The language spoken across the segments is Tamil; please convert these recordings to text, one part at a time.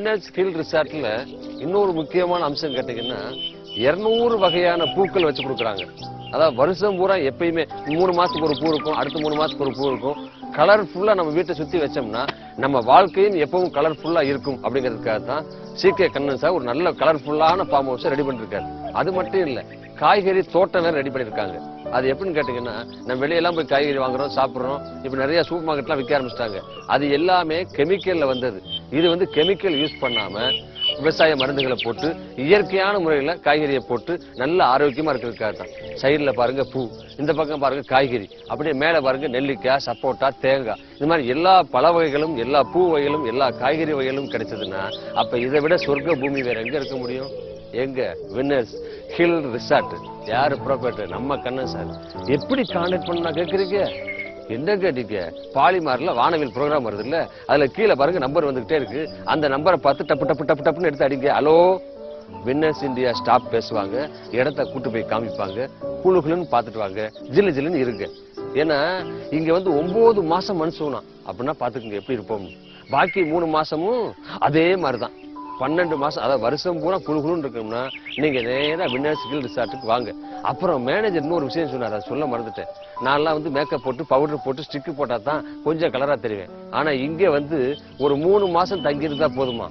வின்னர்ஸ் ஹில் ரிசார்ட்ல இன்னொரு முக்கியமான அம்சம் கேட்டீங்கன்னா 200 வகையான பூக்கள் வச்சு கொடுக்குறாங்க. அதாவது வருஷம் பூரா எப்பயுமே 3 மாசத்துக்கு ஒரு பூ இருக்கும், அடுத்த 3 மாசத்துக்கு ஒரு பூ இருக்கும். கலர்ஃபுல்லா நம்ம வீட்டை சுத்தி வச்சோம்னா நம்ம வாழ்க்கையும் எப்பவும் கலர்ஃபுல்லா இருக்கும் அப்படிங்கிறதுக்காக தான் CK கண்ணன் சார் ஒரு நல்ல கலர்ஃபுல்லான ஃபார்ம் ஹவுஸ் ரெடி பண்ணிருக்காரு. அது மட்டும் இல்ல, காய்கறி தோட்டம் வேற ரெடி பண்ணிருக்காங்க. அது எப்படின்னு கேட்டீங்கன்னா, நம்ம வெளியெல்லாம் போய் காய்கறி வாங்குறோம், சாப்பிடுறோம். இப்ப நிறைய சூப்பர் மார்க்கெட்லாம் விற்க ஆரம்பிச்சிட்டாங்க. அது எல்லாமே கெமிக்கல்ல வந்தது. இது வந்து கெமிக்கல் யூஸ் பண்ணாம விவசாய மருந்துகளை போட்டு இயற்கையான முறையில காய்கறியை போட்டு நல்ல ஆரோக்கியமா இருக்கிறதுக்காக தான். சைடுல பாருங்க பூ, இந்த பக்கம் பாருங்க காய்கறி, அப்படியே மேல பாருங்க நெல்லிக்காய், சப்போட்டா, தேங்காய், இந்த மாதிரி எல்லா பழ வகைகளும் எல்லா பூ வகைகளும் எல்லா காய்கறி வகைகளும் கிடைச்சதுன்னா அப்ப இதை விட சொர்க்க பூமி வேற எங்க இருக்க முடியும்? எங்க? Winners hill resort. யாரு ப்ரோபரைட்டர்? நம்ம கண்ணன் சார். எப்படி கான்டாக்ட் பண்ணா கேக்குறீங்க? என்ன கேட்டீங்க? பாலிமார்ல வானவில் ப்ரோக்ராம் வருது இல்ல, அதுல கீழே பாருங்க நம்பர் வந்துகிட்டே இருக்கு. அந்த நம்பரை பார்த்து டப்பு டப்பு டப்பு டப்புன்னு எடுத்து அடிங்க. ஹலோ வின்னர்ஸ் இந்தியா ஸ்டாப் பேசுவாங்க, இடத்த கூட்டு போய் காமிப்பாங்க, குழுகுலுன்னு பார்த்துட்டு வாங்க, ஜில்லு ஜில்லுன்னு இருங்க. ஏன்னா இங்க வந்து 9 மாசம் மனுஷனா அப்படின்னா பாத்துக்கோங்க எப்படி இருப்போம். பாக்கி 3 மாசமும் அதே மாதிரிதான். 12 மாசம், அதாவது வருஷம் பூரா குழுகுலுன்னு இருக்கணும்னா நீங்க நேரா வின்னர்ஸ் ஹில் ரிசார்ட்டுக்கு வாங்க. அப்புறம் மேனேஜர் இன்னொரு விஷயம் சொன்னார், அதை சொல்ல மறந்துட்டேன். நான்லாம் வந்து மேக்கப் போட்டு பவுடர் போட்டு ஸ்டிக்கு போட்டா தான் கொஞ்சம் கலரா தெரிவேன். ஆனா இங்க வந்து ஒரு 3 மாசம் தங்கி இருந்தா போதுமா,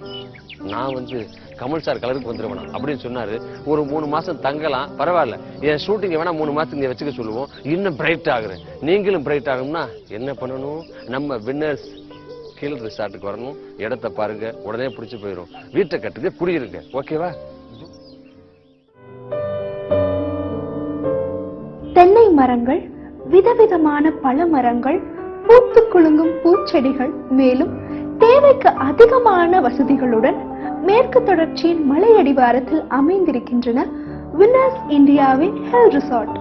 நான் வந்து கமல் சார் கலருக்கு வந்துருவேன் அப்படின்னு சொன்னாரு. ஒரு 3 மாசம் தங்கலாம், பரவாயில்ல, என் ஷூட்டிங் வேணா 3 மாசத்துக்கு வச்சுக்க சொல்லுவோம், இன்னும் பிரைட் ஆகுறேன். நீங்களும் பிரைட் ஆகணும்னா என்ன பண்ணணும்? நம்ம வின்னர்ஸ் ஹில் ரிசார்ட்டுக்கு வரணும். இடத்தை பாருங்க, உடனே பிடிச்சு போயிடும். வீட்டை கட்டுங்க, குடியிருங்க. ஓகேவா? தென்னை மரங்கள், விதவிதமான பழ மரங்கள், பூத்து குலுங்கும் பூச்செடிகள், மேலும் தேவைக்கு அதிகமான வசதிகளுடன் மேற்கு தொடர்ச்சியின் மலையடிவாரத்தில் அமைந்திருக்கின்றன வின்னர்ஸ் இந்தியாவின் ஹில் ரிசார்ட்.